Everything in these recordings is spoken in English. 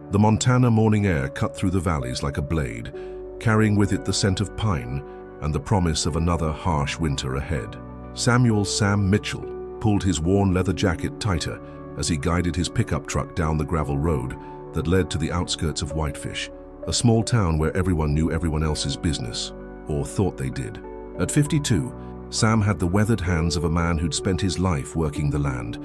The Montana morning air cut through the valleys like a blade, carrying with it the scent of pine and the promise of another harsh winter ahead. Sam Mitchell pulled his worn leather jacket tighter as he guided his pickup truck down the gravel road that led to the outskirts of Whitefish, a small town where everyone knew everyone else's business, or thought they did. At 52, Sam had the weathered hands of a man who'd spent his life working the land,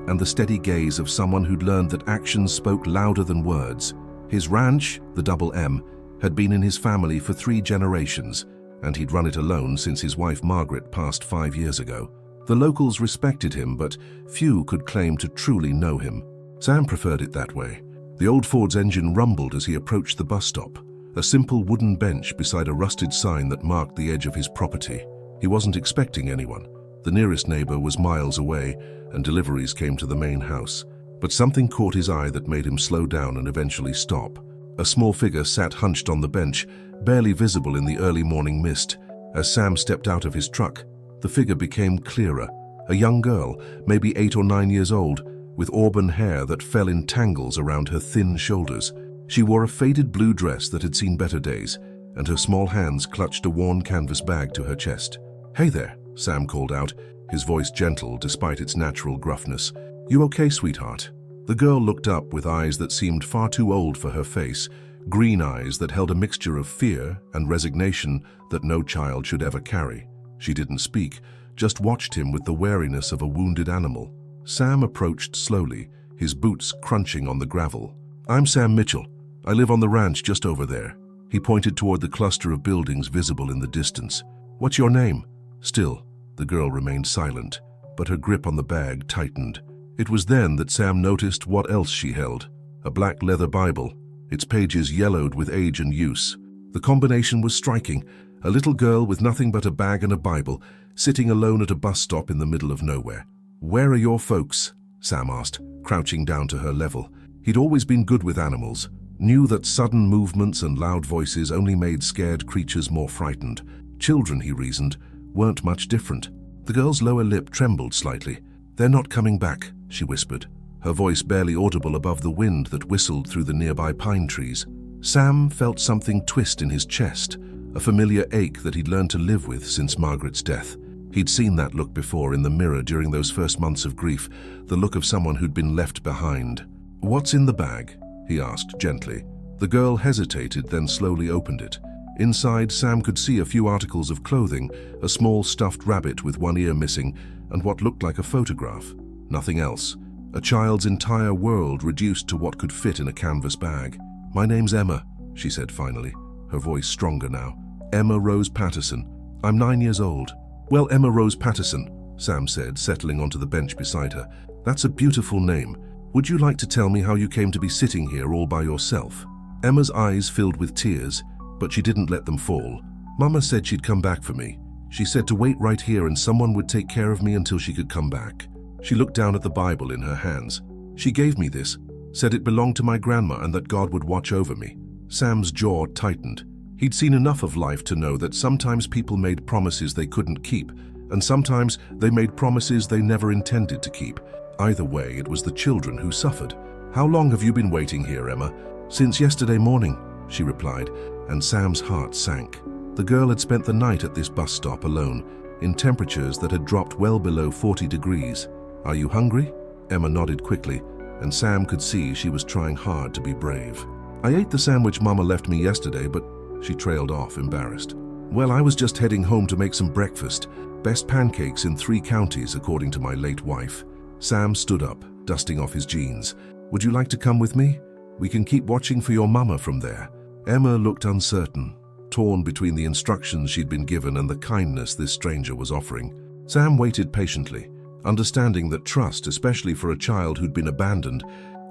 and the steady gaze of someone who'd learned that actions spoke louder than words. His ranch, the Double M, had been in his family for 3 generations, and he'd run it alone since his wife Margaret passed 5 years ago. The locals respected him, but few could claim to truly know him. Sam preferred it that way. The old Ford's engine rumbled as he approached the bus stop, a simple wooden bench beside a rusted sign that marked the edge of his property. He wasn't expecting anyone. The nearest neighbor was miles away, and deliveries came to the main house. But something caught his eye that made him slow down and eventually stop. A small figure sat hunched on the bench, barely visible in the early morning mist. As Sam stepped out of his truck, the figure became clearer. A young girl, maybe 8 or 9 years old, with auburn hair that fell in tangles around her thin shoulders. She wore a faded blue dress that had seen better days, and her small hands clutched a worn canvas bag to her chest. "Hey there," Sam called out, his voice gentle despite its natural gruffness. "You okay, sweetheart?" The girl looked up with eyes that seemed far too old for her face, green eyes that held a mixture of fear and resignation that no child should ever carry. She didn't speak, just watched him with the wariness of a wounded animal. Sam approached slowly, his boots crunching on the gravel. "I'm Sam Mitchell. I live on the ranch just over there." He pointed toward the cluster of buildings visible in the distance. "What's your name?" Still, the girl remained silent, but her grip on the bag tightened. It was then that Sam noticed what else she held: a black leather Bible, its pages yellowed with age and use. The combination was striking: a little girl with nothing but a bag and a Bible, sitting alone at a bus stop in the middle of nowhere. "Where are your folks?" Sam asked, crouching down to her level. He'd always been good with animals, knew that sudden movements and loud voices only made scared creatures more frightened. Children, he reasoned, weren't much different. The girl's lower lip trembled slightly. "They're not coming back," she whispered, her voice barely audible above the wind that whistled through the nearby pine trees. Sam felt something twist in his chest, a familiar ache that he'd learned to live with since Margaret's death. He'd seen that look before in the mirror during those first months of grief, the look of someone who'd been left behind. "What's in the bag?" he asked gently. The girl hesitated, then slowly opened it. Inside, Sam could see a few articles of clothing, a small stuffed rabbit with one ear missing, and what looked like a photograph. Nothing else. A child's entire world reduced to what could fit in a canvas bag. "My name's Emma," she said finally, her voice stronger now. "Emma Rose Patterson. I'm 9 years old." "Well, Emma Rose Patterson," Sam said, settling onto the bench beside her. "That's a beautiful name. Would you like to tell me how you came to be sitting here all by yourself?" Emma's eyes filled with tears, but she didn't let them fall. "Mama said she'd come back for me. She said to wait right here and someone would take care of me until she could come back." She looked down at the Bible in her hands. "She gave me this, said it belonged to my grandma and that God would watch over me." Sam's jaw tightened. He'd seen enough of life to know that sometimes people made promises they couldn't keep, and sometimes they made promises they never intended to keep. Either way, it was the children who suffered. "How long have you been waiting here, Emma?" "Since yesterday morning," she replied, and Sam's heart sank. The girl had spent the night at this bus stop alone, in temperatures that had dropped well below 40 degrees. "Are you hungry?" Emma nodded quickly, and Sam could see she was trying hard to be brave. "I ate the sandwich Mama left me yesterday, but..." She trailed off, embarrassed. "Well, I was just heading home to make some breakfast. Best pancakes in 3 counties, according to my late wife." Sam stood up, dusting off his jeans. "Would you like to come with me? We can keep watching for your mama from there." Emma looked uncertain, torn between the instructions she'd been given and the kindness this stranger was offering. Sam waited patiently, understanding that trust, especially for a child who'd been abandoned,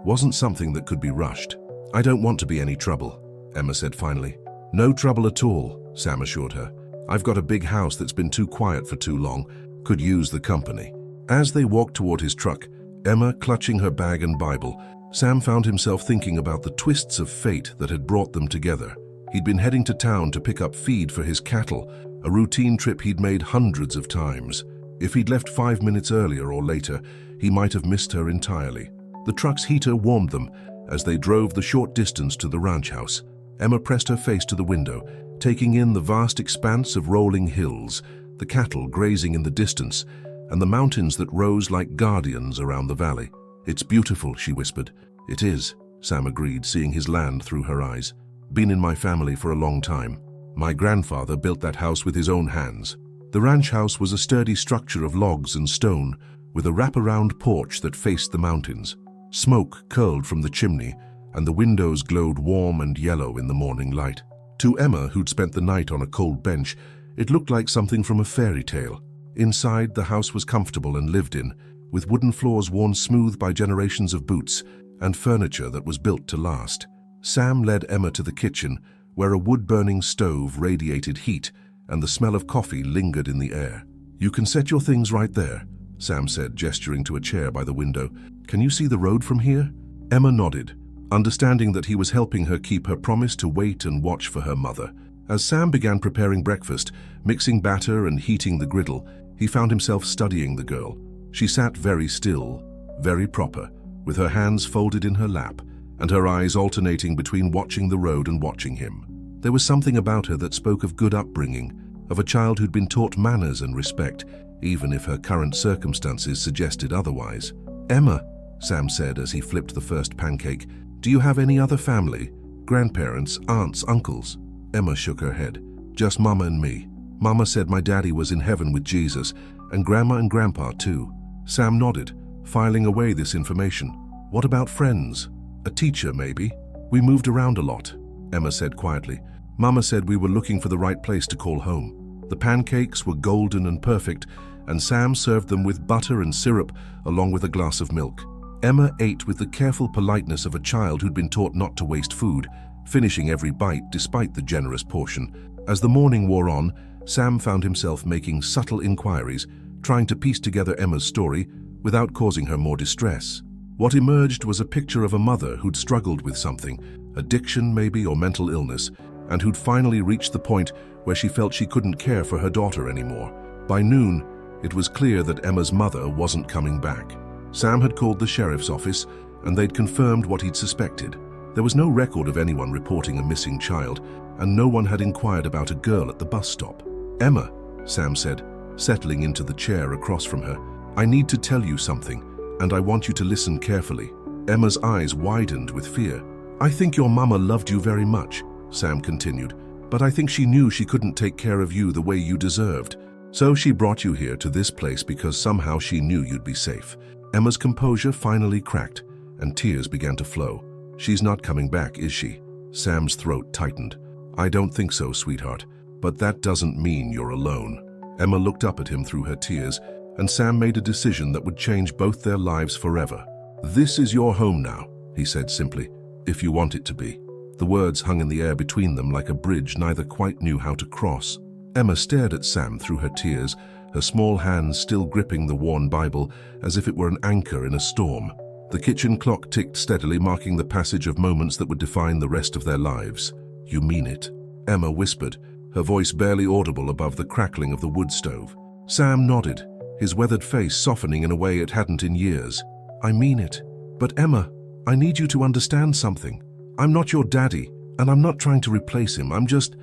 wasn't something that could be rushed. "I don't want to be any trouble," Emma said finally. "No trouble at all," Sam assured her. "I've got a big house that's been too quiet for too long. Could use the company." As they walked toward his truck, Emma clutching her bag and Bible, Sam found himself thinking about the twists of fate that had brought them together. He'd been heading to town to pick up feed for his cattle, a routine trip he'd made hundreds of times. If he'd left 5 minutes earlier or later, he might have missed her entirely. The truck's heater warmed them, As they drove the short distance to the ranch house, Emma pressed her face to the window, taking in the vast expanse of rolling hills, the cattle grazing in the distance, and the mountains that rose like guardians around the valley. "It's beautiful," she whispered. "It is," Sam agreed, seeing his land through her eyes. "Been in my family for a long time. My grandfather built that house with his own hands." The ranch house was a sturdy structure of logs and stone, with a wraparound porch that faced the mountains. Smoke curled from the chimney, and the windows glowed warm and yellow in the morning light. To Emma, who'd spent the night on a cold bench, it looked like something from a fairy tale. Inside, the house was comfortable and lived in, with wooden floors worn smooth by generations of boots and furniture that was built to last. Sam led Emma to the kitchen, where a wood-burning stove radiated heat and the smell of coffee lingered in the air. "You can set your things right there," Sam said, gesturing to a chair by the window. "Can you see the road from here?" Emma nodded, understanding that he was helping her keep her promise to wait and watch for her mother. As Sam began preparing breakfast, mixing batter and heating the griddle, he found himself studying the girl. She sat very still, very proper, with her hands folded in her lap, and her eyes alternating between watching the road and watching him. There was something about her that spoke of good upbringing, of a child who'd been taught manners and respect, even if her current circumstances suggested otherwise. "Emma," Sam said as he flipped the first pancake, "do you have any other family? Grandparents, aunts, uncles?" Emma shook her head. "Just Mama and me. Mama said my daddy was in heaven with Jesus, and Grandma and Grandpa too." Sam nodded, filing away this information. "What about friends? A teacher, maybe?" "We moved around a lot," Emma said quietly. "Mama said we were looking for the right place to call home." The pancakes were golden and perfect, and Sam served them with butter and syrup along with a glass of milk. Emma ate with the careful politeness of a child who'd been taught not to waste food, finishing every bite despite the generous portion. As the morning wore on, Sam found himself making subtle inquiries, trying to piece together Emma's story without causing her more distress. What emerged was a picture of a mother who'd struggled with something, addiction maybe or mental illness, and who'd finally reached the point where she felt she couldn't care for her daughter anymore. By noon, it was clear that Emma's mother wasn't coming back. Sam had called the sheriff's office, and they'd confirmed what he'd suspected. There was no record of anyone reporting a missing child, and no one had inquired about a girl at the bus stop. "Emma," Sam said, settling into the chair across from her, "I need to tell you something, and I want you to listen carefully." Emma's eyes widened with fear. "I think your mama loved you very much," Sam continued, "but I think she knew she couldn't take care of you the way you deserved. So she brought you here to this place because somehow she knew you'd be safe." Emma's composure finally cracked, and tears began to flow. "She's not coming back, is she?" Sam's throat tightened. "I don't think so, sweetheart, but that doesn't mean you're alone." Emma looked up at him through her tears, and Sam made a decision that would change both their lives forever. "This is your home now," he said simply, "if you want it to be." The words hung in the air between them like a bridge neither quite knew how to cross. Emma stared at Sam through her tears, her small hands still gripping the worn Bible as if it were an anchor in a storm. The kitchen clock ticked steadily, marking the passage of moments that would define the rest of their lives. "You mean it?" Emma whispered, her voice barely audible above the crackling of the wood stove. Sam nodded, his weathered face softening in a way it hadn't in years. "I mean it. But Emma, I need you to understand something. I'm not your daddy, and I'm not trying to replace him. I'm just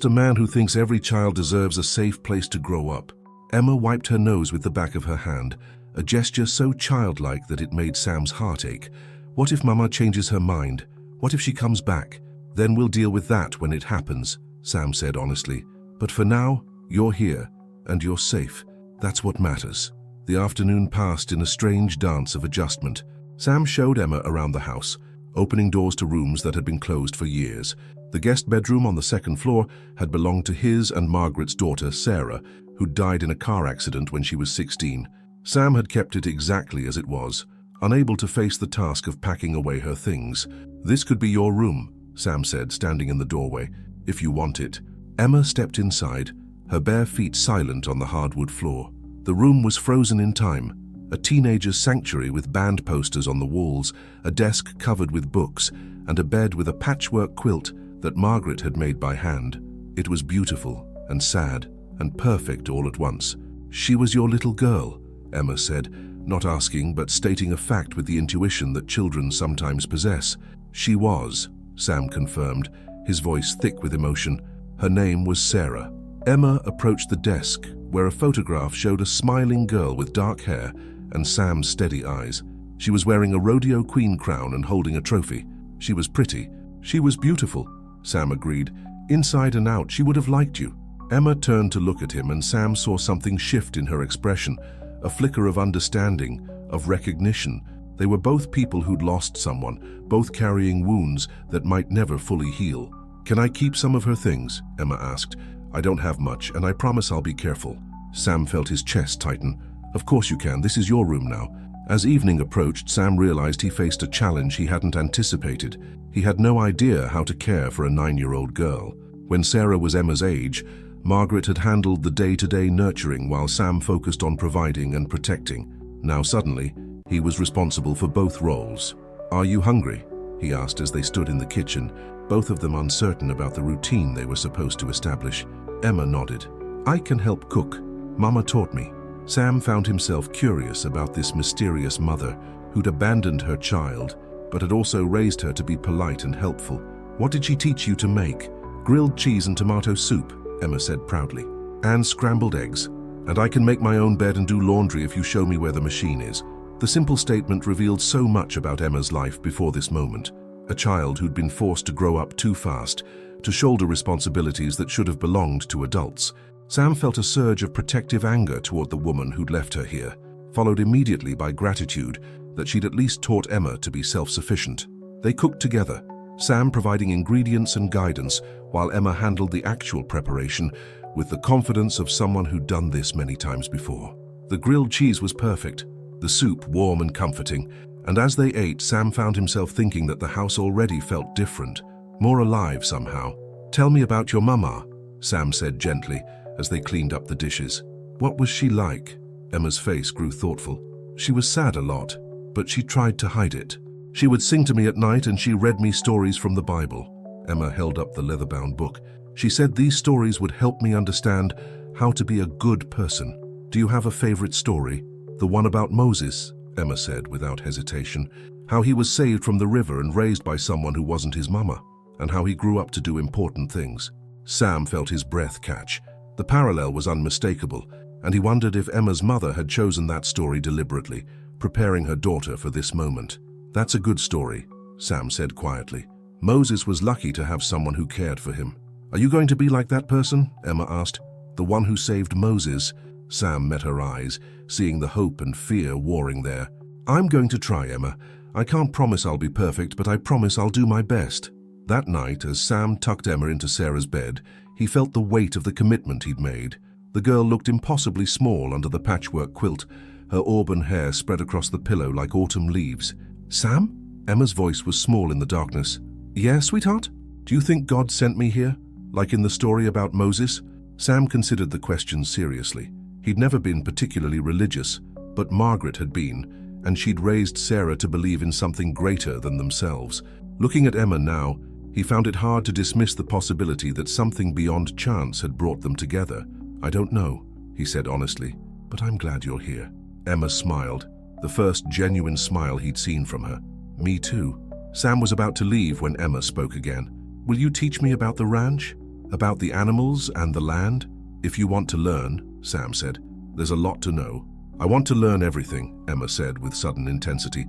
a man who thinks every child deserves a safe place to grow up." Emma wiped her nose with the back of her hand, a gesture so childlike that it made Sam's heart ache. "What if Mama changes her mind? What if she comes back? Then we'll deal with that when it happens," Sam said honestly. "But for now, you're here, and you're safe. That's what matters." The afternoon passed in a strange dance of adjustment. Sam showed Emma around the house, opening doors to rooms that had been closed for years. The guest bedroom on the second floor had belonged to his and Margaret's daughter, Sarah, who died in a car accident when she was 16. Sam had kept it exactly as it was, unable to face the task of packing away her things. "This could be your room," Sam said, standing in the doorway, "if you want it." Emma stepped inside, her bare feet silent on the hardwood floor. The room was frozen in time, a teenager's sanctuary with band posters on the walls, a desk covered with books, and a bed with a patchwork quilt that Margaret had made by hand. It was beautiful and sad and perfect all at once. "She was your little girl," Emma said, not asking but stating a fact with the intuition that children sometimes possess. She was, Sam confirmed, his voice thick with emotion. Her name was Sarah. Emma approached the desk, where a photograph showed a smiling girl with dark hair and Sam's steady eyes. She was wearing a rodeo queen crown and holding a trophy. She was pretty. She was beautiful, Sam agreed. Inside and out, she would have liked you. Emma turned to look at him, and Sam saw something shift in her expression, a flicker of understanding, of recognition. They were both people who'd lost someone, both carrying wounds that might never fully heal. "Can I keep some of her things?" Emma asked. "I don't have much, and I promise I'll be careful." Sam felt his chest tighten. "Of course you can. This is your room now." As evening approached, Sam realized he faced a challenge he hadn't anticipated. He had no idea how to care for a 9-year-old girl. When Sarah was Emma's age, Margaret had handled the day-to-day nurturing while Sam focused on providing and protecting. Now suddenly, he was responsible for both roles. "Are you hungry?" he asked as they stood in the kitchen, both of them uncertain about the routine they were supposed to establish. Emma nodded. "I can help cook. Mama taught me." Sam found himself curious about this mysterious mother who'd abandoned her child, but had also raised her to be polite and helpful. "What did she teach you to make?" "Grilled cheese and tomato soup," Emma said proudly. "And scrambled eggs. And I can make my own bed and do laundry if you show me where the machine is." The simple statement revealed so much about Emma's life before this moment. A child who'd been forced to grow up too fast, to shoulder responsibilities that should have belonged to adults. Sam felt a surge of protective anger toward the woman who'd left her here, followed immediately by gratitude that she'd at least taught Emma to be self-sufficient. They cooked together, Sam providing ingredients and guidance, while Emma handled the actual preparation with the confidence of someone who'd done this many times before. The grilled cheese was perfect, the soup warm and comforting, and as they ate, Sam found himself thinking that the house already felt different, more alive somehow. "Tell me about your mama," Sam said gently, as they cleaned up the dishes. "What was she like?" Emma's face grew thoughtful. "She was sad a lot, but she tried to hide it. She would sing to me at night and she read me stories from the Bible." Emma held up the leather-bound book. "She said these stories would help me understand how to be a good person." "Do you have a favorite story?" "The one about Moses," Emma said without hesitation. "How he was saved from the river and raised by someone who wasn't his mama, and how he grew up to do important things." Sam felt his breath catch. The parallel was unmistakable, and he wondered if Emma's mother had chosen that story deliberately, preparing her daughter for this moment. "That's a good story," Sam said quietly. "Moses was lucky to have someone who cared for him." "Are you going to be like that person?" Emma asked. "The one who saved Moses?" Sam met her eyes, seeing the hope and fear warring there. "I'm going to try, Emma. I can't promise I'll be perfect, but I promise I'll do my best." That night, as Sam tucked Emma into Sarah's bed, he felt the weight of the commitment he'd made. The girl looked impossibly small under the patchwork quilt, her auburn hair spread across the pillow like autumn leaves. "Sam?" Emma's voice was small in the darkness. "Yeah, sweetheart? Do you think God sent me here, like in the story about Moses?" Sam considered the question seriously. He'd never been particularly religious, but Margaret had been, and she'd raised Sarah to believe in something greater than themselves. Looking at Emma now, he found it hard to dismiss the possibility that something beyond chance had brought them together. "I don't know," he said honestly, "but I'm glad you're here." Emma smiled, the first genuine smile he'd seen from her. "Me too." Sam was about to leave when Emma spoke again. "Will you teach me about the ranch? About the animals and the land?" "If you want to learn," Sam said. "There's a lot to know." "I want to learn everything," Emma said with sudden intensity.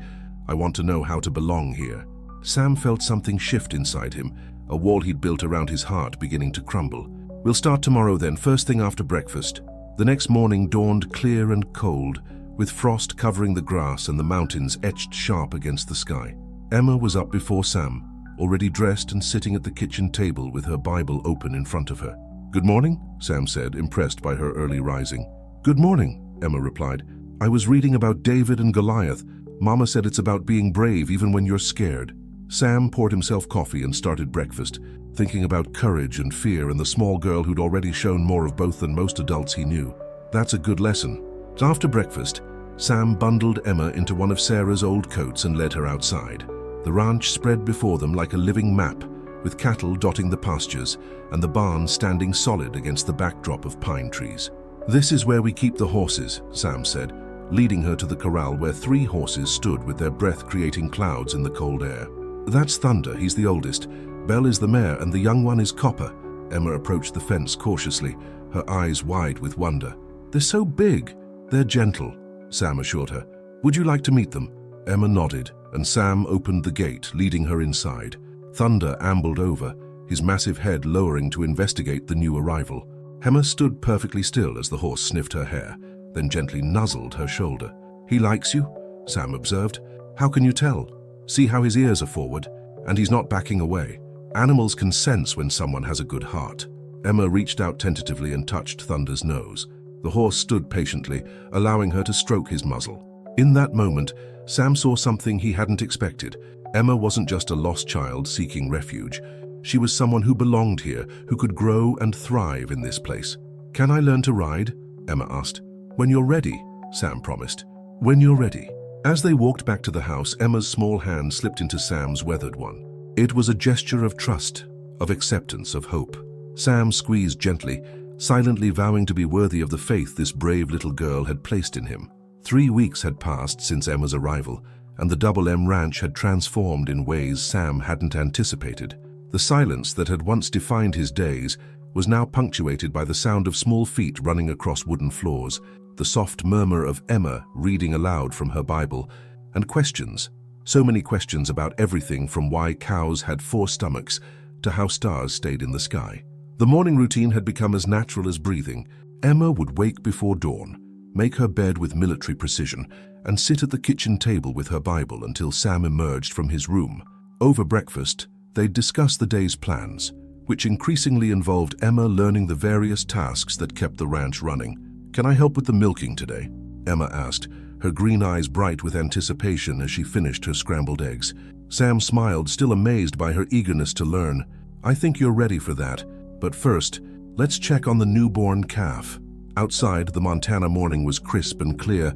"I want to know how to belong here." Sam felt something shift inside him, a wall he'd built around his heart beginning to crumble. "We'll start tomorrow then, first thing after breakfast." The next morning dawned clear and cold, with frost covering the grass and the mountains etched sharp against the sky. Emma was up before Sam, already dressed and sitting at the kitchen table with her Bible open in front of her. "Good morning," Sam said, impressed by her early rising. "Good morning," Emma replied. "I was reading about David and Goliath. Mama said it's about being brave even when you're scared." Sam poured himself coffee and started breakfast, thinking about courage and fear and the small girl who'd already shown more of both than most adults he knew. That's a good lesson. After breakfast, Sam bundled Emma into one of Sarah's old coats and led her outside. The ranch spread before them like a living map, with cattle dotting the pastures and the barn standing solid against the backdrop of pine trees. "This is where we keep the horses," Sam said, leading her to the corral where 3 horses stood with their breath creating clouds in the cold air. "That's Thunder, he's the oldest. Belle is the mare and the young one is Copper." Emma approached the fence cautiously, her eyes wide with wonder. "They're so big." "They're gentle," Sam assured her. "Would you like to meet them?" Emma nodded, and Sam opened the gate, leading her inside. Thunder ambled over, his massive head lowering to investigate the new arrival. Emma stood perfectly still as the horse sniffed her hair, then gently nuzzled her shoulder. "He likes you," Sam observed. "How can you tell? See how his ears are forward, and he's not backing away. Animals can sense when someone has a good heart." Emma reached out tentatively and touched Thunder's nose. The horse stood patiently, allowing her to stroke his muzzle. In that moment, Sam saw something he hadn't expected. Emma wasn't just a lost child seeking refuge. She was someone who belonged here, who could grow and thrive in this place. "Can I learn to ride?" Emma asked. "When you're ready," Sam promised. "When you're ready." As they walked back to the house, Emma's small hand slipped into Sam's weathered one. It was a gesture of trust, of acceptance, of hope. Sam squeezed gently, silently vowing to be worthy of the faith this brave little girl had placed in him. 3 weeks had passed since Emma's arrival, and the Double M Ranch had transformed in ways Sam hadn't anticipated. The silence that had once defined his days was now punctuated by the sound of small feet running across wooden floors, the soft murmur of Emma reading aloud from her Bible, and questions. So many questions about everything from why cows had 4 stomachs to how stars stayed in the sky. The morning routine had become as natural as breathing. Emma would wake before dawn, make her bed with military precision, and sit at the kitchen table with her Bible until Sam emerged from his room. Over breakfast, they'd discuss the day's plans, which increasingly involved Emma learning the various tasks that kept the ranch running. "Can I help with the milking today?" Emma asked, her green eyes bright with anticipation as she finished her scrambled eggs. Sam smiled, still amazed by her eagerness to learn. "I think you're ready for that, but first, let's check on the newborn calf." Outside, the Montana morning was crisp and clear,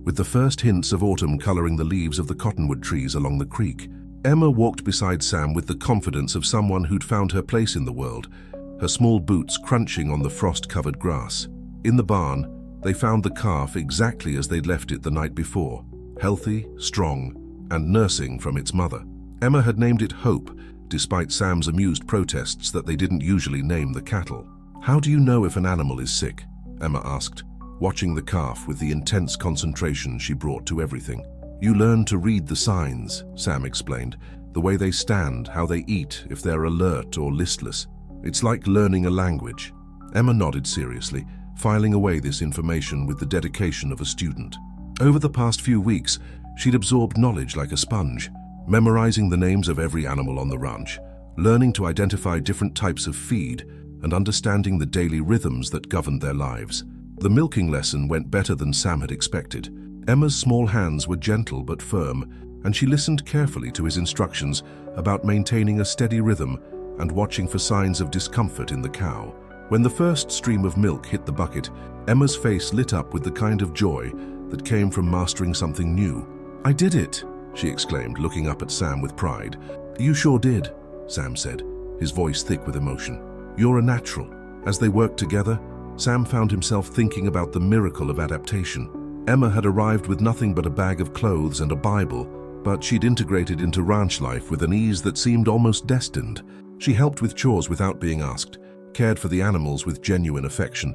with the first hints of autumn coloring the leaves of the cottonwood trees along the creek. Emma walked beside Sam with the confidence of someone who'd found her place in the world, her small boots crunching on the frost-covered grass. In the barn, they found the calf exactly as they'd left it the night before, healthy, strong, and nursing from its mother. Emma had named it Hope, despite Sam's amused protests that they didn't usually name the cattle. "How do you know if an animal is sick?" Emma asked, watching the calf with the intense concentration she brought to everything. "You learn to read the signs," Sam explained, "the way they stand, how they eat, if they're alert or listless. It's like learning a language." Emma nodded seriously, filing away this information with the dedication of a student. Over the past few weeks, she'd absorbed knowledge like a sponge, memorizing the names of every animal on the ranch, learning to identify different types of feed, and understanding the daily rhythms that governed their lives. The milking lesson went better than Sam had expected. Emma's small hands were gentle but firm, and she listened carefully to his instructions about maintaining a steady rhythm and watching for signs of discomfort in the cow. When the first stream of milk hit the bucket, Emma's face lit up with the kind of joy that came from mastering something new. "I did it!" she exclaimed, looking up at Sam with pride. "You sure did," Sam said, his voice thick with emotion. "You're a natural." As they worked together, Sam found himself thinking about the miracle of adaptation. Emma had arrived with nothing but a bag of clothes and a Bible, but she'd integrated into ranch life with an ease that seemed almost destined. She helped with chores without being asked, cared for the animals with genuine affection,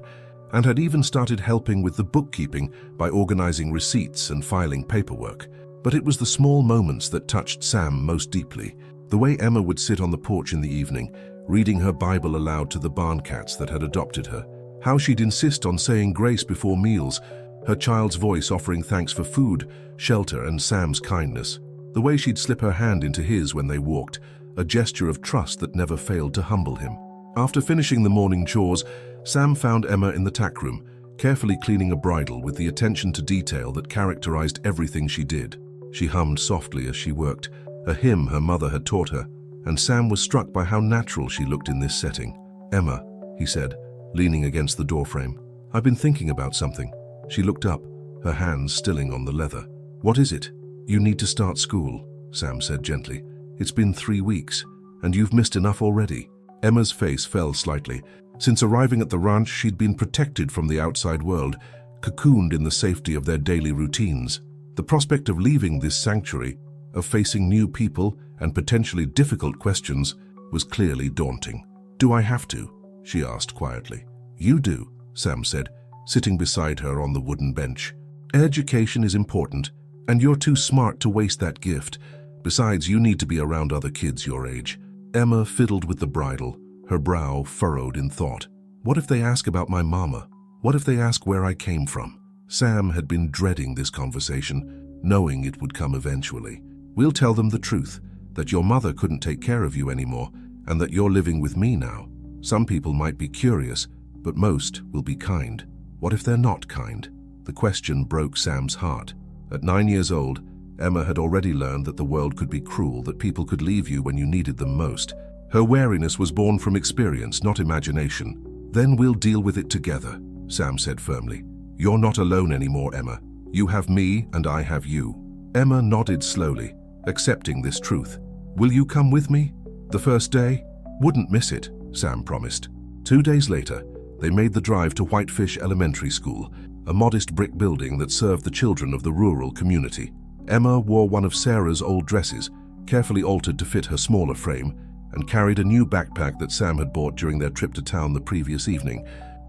and had even started helping with the bookkeeping by organizing receipts and filing paperwork. But it was the small moments that touched Sam most deeply. The way Emma would sit on the porch in the evening, reading her Bible aloud to the barn cats that had adopted her. How she'd insist on saying grace before meals, her child's voice offering thanks for food, shelter, and Sam's kindness. The way she'd slip her hand into his when they walked, a gesture of trust that never failed to humble him. After finishing the morning chores, Sam found Emma in the tack room, carefully cleaning a bridle with the attention to detail that characterized everything she did. She hummed softly as she worked, a hymn her mother had taught her, and Sam was struck by how natural she looked in this setting. "Emma," he said, leaning against the doorframe, "I've been thinking about something." She looked up, her hands stilling on the leather. "What is it?" "You need to start school," Sam said gently. "It's been 3 weeks, and you've missed enough already." Emma's face fell slightly. Since arriving at the ranch, she'd been protected from the outside world, cocooned in the safety of their daily routines. The prospect of leaving this sanctuary, of facing new people and potentially difficult questions, was clearly daunting. "Do I have to?" she asked quietly. "You do," Sam said, sitting beside her on the wooden bench. "Education is important, and you're too smart to waste that gift. Besides, you need to be around other kids your age." Emma fiddled with the bridle, her brow furrowed in thought. What if they ask about my mama? What if they ask where I came from? Sam had been dreading this conversation, knowing it would come eventually. "We'll tell them the truth, that your mother couldn't take care of you anymore, and that you're living with me now. Some people might be curious, but most will be kind. What if they're not kind?" The question broke Sam's heart. At 9 years old, Emma had already learned that the world could be cruel, that people could leave you when you needed them most. Her wariness was born from experience, not imagination. "Then we'll deal with it together," Sam said firmly. "You're not alone anymore, Emma. You have me and I have you." Emma nodded slowly, accepting this truth. "Will you come with me? The first day?" "Wouldn't miss it," Sam promised. 2 days later, they made the drive to Whitefish Elementary School, a modest brick building that served the children of the rural community. Emma wore one of Sarah's old dresses, carefully altered to fit her smaller frame, and carried a new backpack that Sam had bought during their trip to town the previous evening.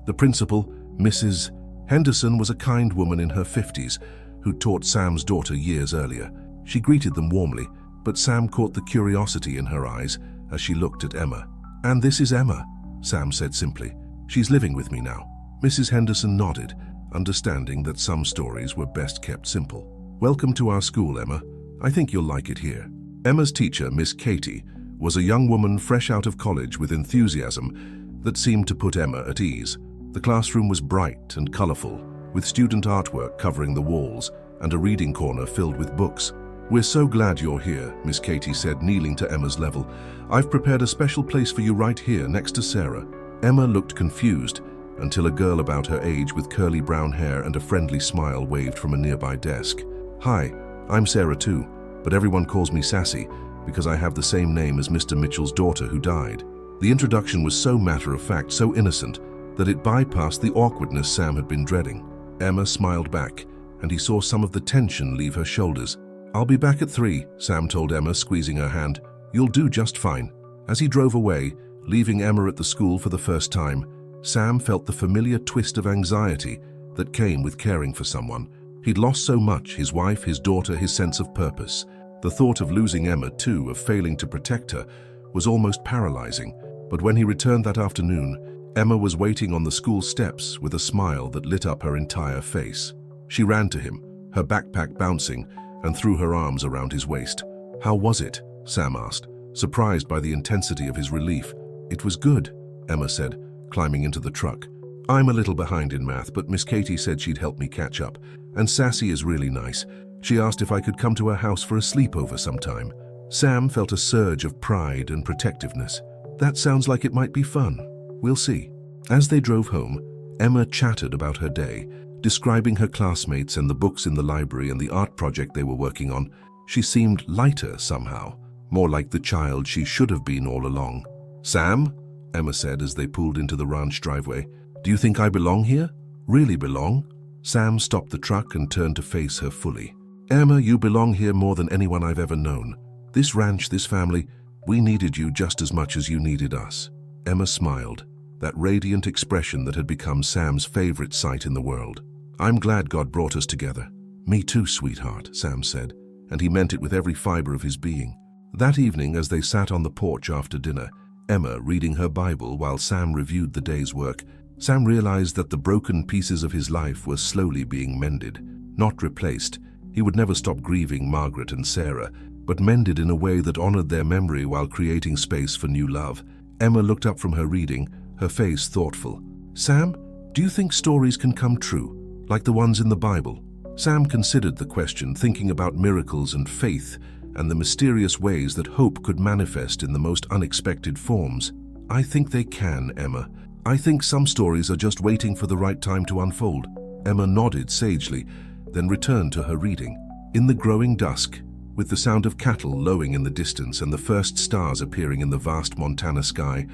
The principal, Mrs. Henderson, was a kind woman in her 50s who taught Sam's daughter years earlier. She greeted them warmly, but Sam caught the curiosity in her eyes as she looked at Emma. "And this is Emma," Sam said simply. "She's living with me now." Mrs. Henderson nodded, understanding that some stories were best kept simple. "Welcome to our school, Emma. I think you'll like it here." Emma's teacher, Miss Katie, was a young woman fresh out of college with enthusiasm that seemed to put Emma at ease. The classroom was bright and colorful, with student artwork covering the walls and a reading corner filled with books. "We're so glad you're here," Miss Katie said, kneeling to Emma's level. "I've prepared a special place for you right here next to Sarah." Emma looked confused until a girl about her age with curly brown hair and a friendly smile waved from a nearby desk. "Hi, I'm Sarah too, but everyone calls me Sassy because I have the same name as Mr. Mitchell's daughter who died." The introduction was so matter-of-fact, so innocent, that it bypassed the awkwardness Sam had been dreading. Emma smiled back, and he saw some of the tension leave her shoulders. "I'll be back at 3, Sam told Emma, squeezing her hand. "You'll do just fine." As he drove away, leaving Emma at the school for the first time, Sam felt the familiar twist of anxiety that came with caring for someone. He'd lost so much, his wife, his daughter, his sense of purpose. The thought of losing Emma, too, of failing to protect her, was almost paralyzing. But when he returned that afternoon, Emma was waiting on the school steps with a smile that lit up her entire face. She ran to him, her backpack bouncing, and threw her arms around his waist. "How was it?" Sam asked, surprised by the intensity of his relief. "It was good," Emma said, climbing into the truck. "I'm a little behind in math, but Miss Katie said she'd help me catch up. And Sassy is really nice. She asked if I could come to her house for a sleepover sometime." Sam felt a surge of pride and protectiveness. "That sounds like it might be fun. We'll see." As they drove home, Emma chatted about her day, describing her classmates and the books in the library and the art project they were working on. She seemed lighter somehow, more like the child she should have been all along. "Sam," Emma said as they pulled into the ranch driveway, "do you think I belong here? Really belong?" Sam stopped the truck and turned to face her fully. "Emma, you belong here more than anyone I've ever known. This ranch, this family, we needed you just as much as you needed us." Emma smiled, that radiant expression that had become Sam's favorite sight in the world. "I'm glad God brought us together." "Me too, sweetheart," Sam said, and he meant it with every fiber of his being. That evening, as they sat on the porch after dinner, Emma reading her Bible while Sam reviewed the day's work, Sam realized that the broken pieces of his life were slowly being mended, not replaced. He would never stop grieving Margaret and Sarah, but mended in a way that honored their memory while creating space for new love. Emma looked up from her reading, her face thoughtful. "Sam, do you think stories can come true, like the ones in the Bible?" Sam considered the question, thinking about miracles and faith and the mysterious ways that hope could manifest in the most unexpected forms. "I think they can, Emma. I think some stories are just waiting for the right time to unfold." Emma nodded sagely, then returned to her reading. In the growing dusk, with the sound of cattle lowing in the distance and the first stars appearing in the vast Montana sky,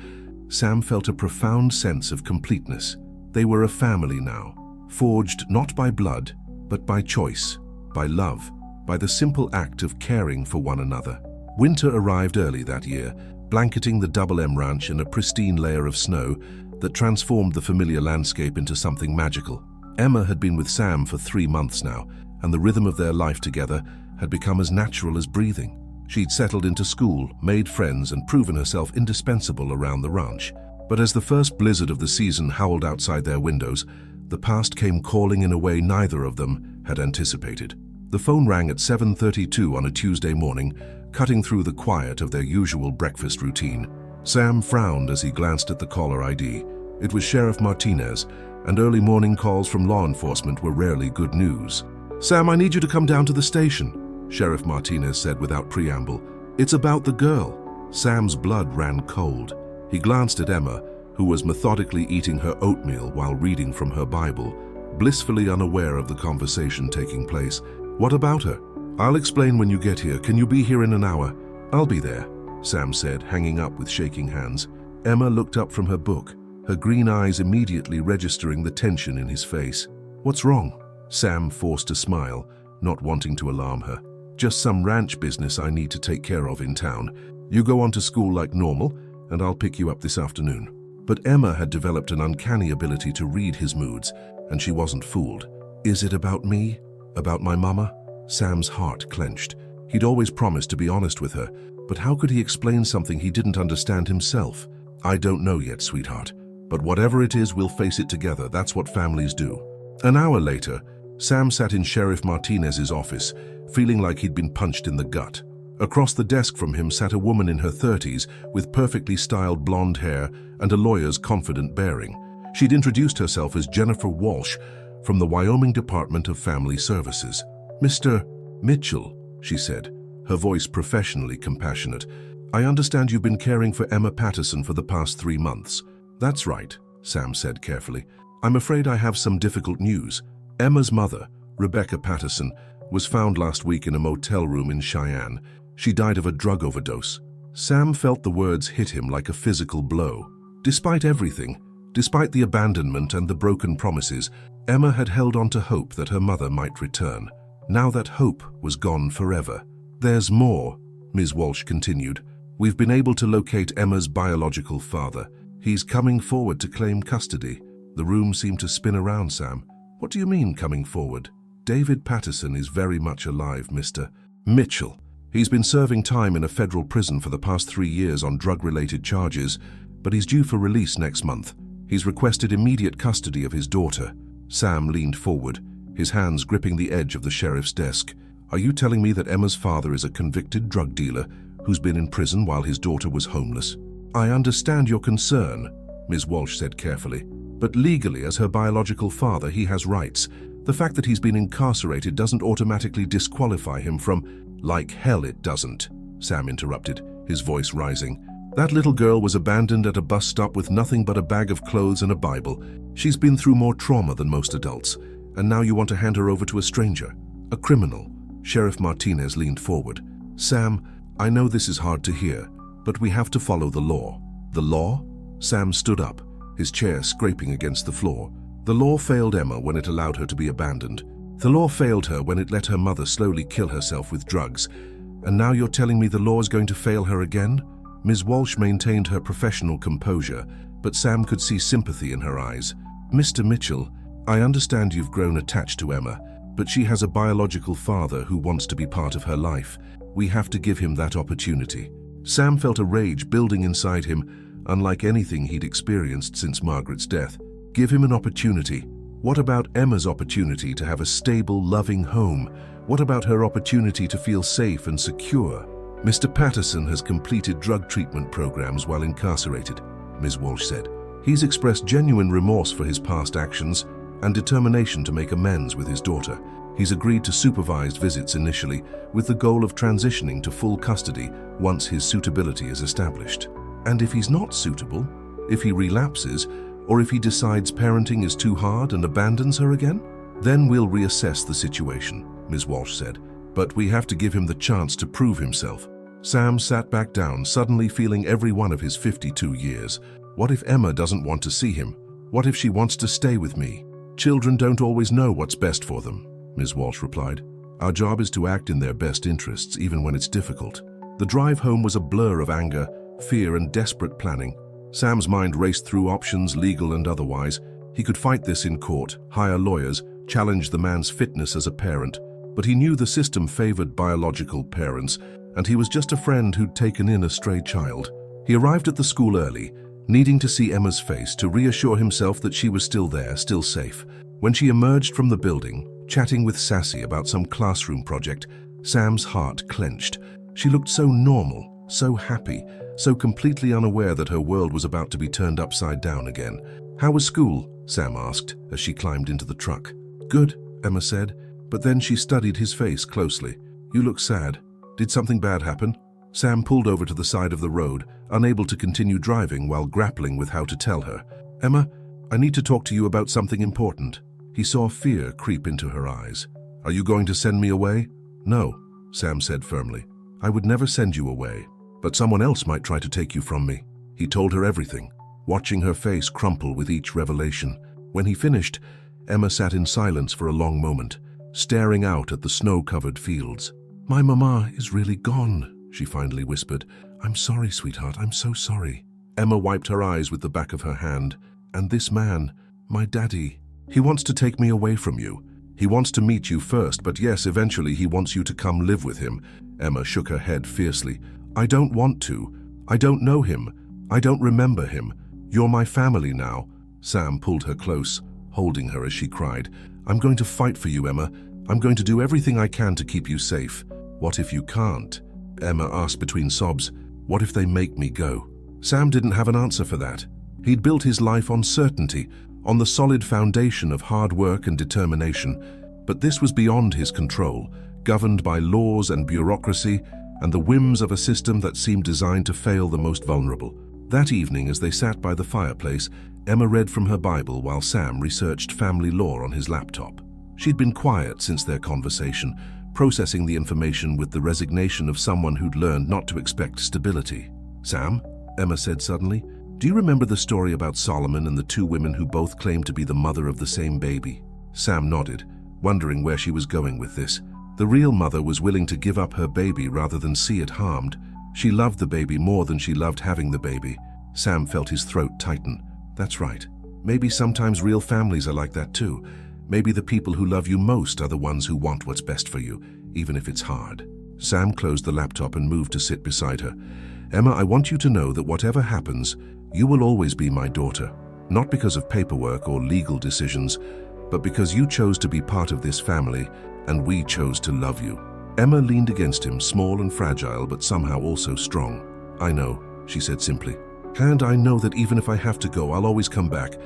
Sam felt a profound sense of completeness. They were a family now, forged not by blood, but by choice, by love, by the simple act of caring for one another. Winter arrived early that year, blanketing the Double M Ranch in a pristine layer of snow that transformed the familiar landscape into something magical. Emma had been with Sam for 3 months now, and the rhythm of their life together had become as natural as breathing. She'd settled into school, made friends, and proven herself indispensable around the ranch. But as the first blizzard of the season howled outside their windows, the past came calling in a way neither of them had anticipated. The phone rang at 7:32 on a Tuesday morning, cutting through the quiet of their usual breakfast routine. Sam frowned as he glanced at the caller ID. It was Sheriff Martinez, and early morning calls from law enforcement were rarely good news. "Sam, I need you to come down to the station," Sheriff Martinez said without preamble. "It's about the girl." Sam's blood ran cold. He glanced at Emma, who was methodically eating her oatmeal while reading from her Bible, blissfully unaware of the conversation taking place. "What about her?" "I'll explain when you get here. Can you be here in an hour?" "I'll be there," Sam said, hanging up with shaking hands. Emma looked up from her book, her green eyes immediately registering the tension in his face. "What's wrong?" Sam forced a smile, not wanting to alarm her. "Just some ranch business I need to take care of in town. You go on to school like normal, and I'll pick you up this afternoon." But Emma had developed an uncanny ability to read his moods, and she wasn't fooled. "Is it about me? About my mama?" Sam's heart clenched. He'd always promised to be honest with her, but how could he explain something he didn't understand himself? "I don't know yet, sweetheart. But whatever it is, we'll face it together. That's what families do." An hour later, Sam sat in Sheriff Martinez's office, feeling like he'd been punched in the gut. Across the desk from him sat a woman in her 30s with perfectly styled blonde hair and a lawyer's confident bearing. She'd introduced herself as Jennifer Walsh from the Wyoming Department of Family Services. "Mr. Mitchell," she said, her voice professionally compassionate. "I understand you've been caring for Emma Patterson for the past 3 months." "That's right," Sam said carefully. "I'm afraid I have some difficult news. Emma's mother, Rebecca Patterson, was found last week in a motel room in Cheyenne. She died of a drug overdose." Sam felt the words hit him like a physical blow. Despite everything, despite the abandonment and the broken promises, Emma had held on to hope that her mother might return. Now that hope was gone forever. "There's more," Ms. Walsh continued. "We've been able to locate Emma's biological father. He's coming forward to claim custody." The room seemed to spin around Sam. "What do you mean, coming forward?" "David Patterson is very much alive, Mr. Mitchell. He's been serving time in a federal prison for the past 3 years on drug-related charges, but he's due for release next month. He's requested immediate custody of his daughter." Sam leaned forward, his hands gripping the edge of the sheriff's desk. "Are you telling me that Emma's father is a convicted drug dealer who's been in prison while his daughter was homeless?" "I understand your concern," Ms. Walsh said carefully, "but legally, as her biological father, he has rights. The fact that he's been incarcerated doesn't automatically disqualify him from—" "Like hell it doesn't," Sam interrupted, his voice rising. "That little girl was abandoned at a bus stop with nothing but a bag of clothes and a Bible. She's been through more trauma than most adults, and now you want to hand her over to a stranger, a criminal." Sheriff Martinez leaned forward. "Sam, I know this is hard to hear, but we have to follow the law." "The law?" Sam stood up, his chair scraping against the floor. "The law failed Emma when it allowed her to be abandoned. The law failed her when it let her mother slowly kill herself with drugs. And now you're telling me the law is going to fail her again?" Ms. Walsh maintained her professional composure, but Sam could see sympathy in her eyes. "Mr. Mitchell, I understand you've grown attached to Emma, but she has a biological father who wants to be part of her life. We have to give him that opportunity." Sam felt a rage building inside him, unlike anything he'd experienced since Margaret's death. Give him an opportunity. What about Emma's opportunity to have a stable, loving home? What about her opportunity to feel safe and secure? "Mr. Patterson has completed drug treatment programs while incarcerated," Ms. Walsh said. "He's expressed genuine remorse for his past actions and determination to make amends with his daughter. He's agreed to supervised visits initially, with the goal of transitioning to full custody once his suitability is established. And if he's not suitable, if he relapses, or if he decides parenting is too hard and abandons her again, then we'll reassess the situation," Ms. Walsh said. "But we have to give him the chance to prove himself." Sam sat back down, suddenly feeling every one of his 52 years. What if Emma doesn't want to see him? What if she wants to stay with me? Children don't always know what's best for them, Ms. Walsh replied. Our job is to act in their best interests, even when it's difficult. The drive home was a blur of anger, fear, and desperate planning. Sam's mind raced through options, legal and otherwise. He could fight this in court, hire lawyers, challenge the man's fitness as a parent, but he knew the system favored biological parents, and he was just a friend who'd taken in a stray child. He arrived at the school early, needing to see Emma's face to reassure himself that she was still there, still safe. When she emerged from the building, chatting with Sassy about some classroom project, Sam's heart clenched. She looked so normal, so happy, so completely unaware that her world was about to be turned upside down again. How was school? Sam asked as she climbed into the truck. Good, Emma said, but then she studied his face closely. You look sad. Did something bad happen? Sam pulled over to the side of the road, unable to continue driving while grappling with how to tell her. Emma, I need to talk to you about something important. He saw fear creep into her eyes. Are you going to send me away? No, Sam said firmly. I would never send you away, but someone else might try to take you from me. He told her everything, watching her face crumple with each revelation. When he finished, Emma sat in silence for a long moment, staring out at the snow-covered fields. My mama is really gone, she finally whispered. I'm sorry, sweetheart, I'm so sorry. Emma wiped her eyes with the back of her hand. And this man, my daddy, he wants to take me away from you. He wants to meet you first, but yes, eventually he wants you to come live with him. Emma shook her head fiercely. I don't want to. I don't know him. I don't remember him. You're my family now. Sam pulled her close, holding her as she cried. I'm going to fight for you, Emma. I'm going to do everything I can to keep you safe. What if you can't? Emma asked between sobs. What if they make me go? Sam didn't have an answer for that. He'd built his life on certainty, on the solid foundation of hard work and determination. But this was beyond his control, governed by laws and bureaucracy and the whims of a system that seemed designed to fail the most vulnerable. That evening, as they sat by the fireplace, Emma read from her Bible while Sam researched family law on his laptop. She'd been quiet since their conversation, processing the information with the resignation of someone who'd learned not to expect stability. Sam, Emma said suddenly, do you remember the story about Solomon and the two women who both claimed to be the mother of the same baby? Sam nodded, wondering where she was going with this. The real mother was willing to give up her baby rather than see it harmed. She loved the baby more than she loved having the baby. Sam felt his throat tighten. That's right. Maybe sometimes real families are like that too. Maybe the people who love you most are the ones who want what's best for you, even if it's hard. Sam closed the laptop and moved to sit beside her. Emma, I want you to know that whatever happens, you will always be my daughter. Not because of paperwork or legal decisions, but because you chose to be part of this family and we chose to love you. Emma leaned against him, small and fragile, but somehow also strong. I know, she said simply. And I know that even if I have to go, I'll always come back.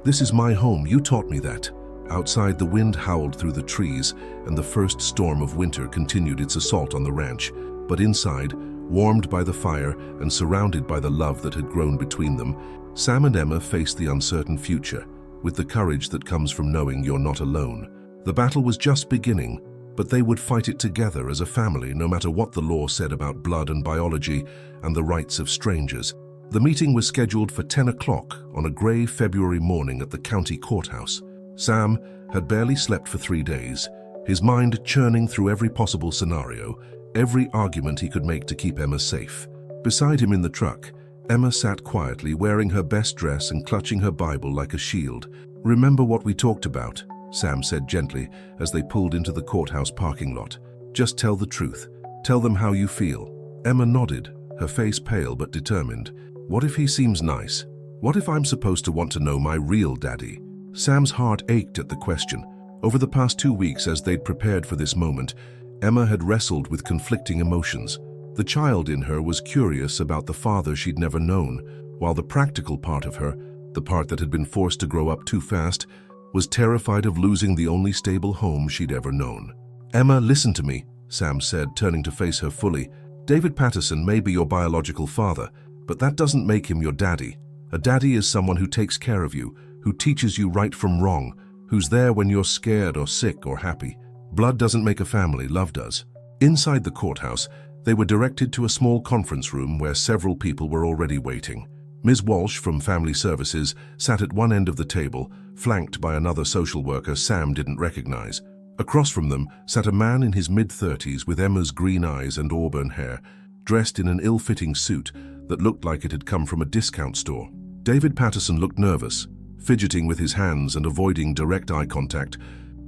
This is my home, you taught me that. Outside, the wind howled through the trees, and the first storm of winter continued its assault on the ranch. But inside, warmed by the fire and surrounded by the love that had grown between them, Sam and Emma faced the uncertain future, with the courage that comes from knowing you're not alone. The battle was just beginning, but they would fight it together as a family, no matter what the law said about blood and biology and the rights of strangers. The meeting was scheduled for 10 o'clock on a gray February morning at the county courthouse. Sam had barely slept for 3 days, his mind churning through every possible scenario, every argument he could make to keep Emma safe. Beside him in the truck, Emma sat quietly, wearing her best dress and clutching her Bible like a shield. Remember what we talked about, Sam said gently as they pulled into the courthouse parking lot. Just tell the truth. Tell them how you feel. Emma nodded, her face pale but determined. What if he seems nice? What if I'm supposed to want to know my real daddy? Sam's heart ached at the question. Over the past 2 weeks, as they'd prepared for this moment, Emma had wrestled with conflicting emotions. The child in her was curious about the father she'd never known, while the practical part of her, the part that had been forced to grow up too fast, was terrified of losing the only stable home she'd ever known. Emma, listen to me, Sam said, turning to face her fully. David Patterson may be your biological father, but that doesn't make him your daddy. A daddy is someone who takes care of you, who teaches you right from wrong, who's there when you're scared or sick or happy. Blood doesn't make a family, love does. Inside the courthouse, they were directed to a small conference room where several people were already waiting. Ms. Walsh from Family Services sat at one end of the table, flanked by another social worker Sam didn't recognize. Across from them sat a man in his mid-30s with Emma's green eyes and auburn hair, dressed in an ill-fitting suit that looked like it had come from a discount store. David Patterson looked nervous, fidgeting with his hands and avoiding direct eye contact.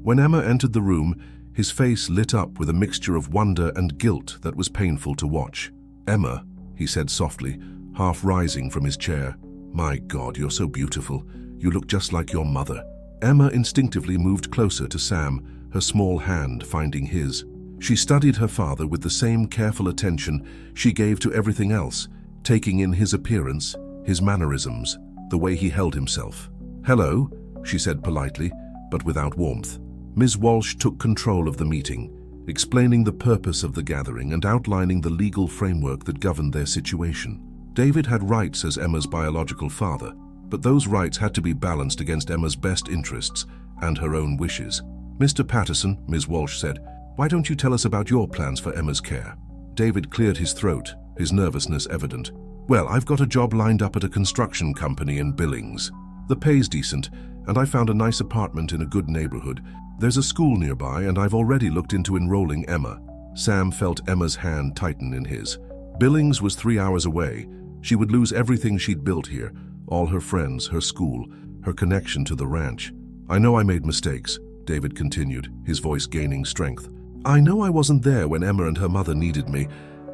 When Emma entered the room, his face lit up with a mixture of wonder and guilt that was painful to watch. "Emma," he said softly, half rising from his chair. "My God, you're so beautiful. You look just like your mother." Emma instinctively moved closer to Sam, her small hand finding his. She studied her father with the same careful attention she gave to everything else, taking in his appearance, his mannerisms, the way he held himself. "Hello," she said politely, but without warmth. Ms. Walsh took control of the meeting, explaining the purpose of the gathering and outlining the legal framework that governed their situation. David had rights as Emma's biological father, but those rights had to be balanced against Emma's best interests and her own wishes. "Mr. Patterson," Ms. Walsh said, "why don't you tell us about your plans for Emma's care?" David cleared his throat, his nervousness evident. "Well, I've got a job lined up at a construction company in Billings. The pay's decent, and I found a nice apartment in a good neighborhood. There's a school nearby, and I've already looked into enrolling Emma." Sam felt Emma's hand tighten in his. Billings was 3 hours away. She would lose everything she'd built here, all her friends, her school, her connection to the ranch. "I know I made mistakes," David continued, his voice gaining strength. "I know I wasn't there when Emma and her mother needed me,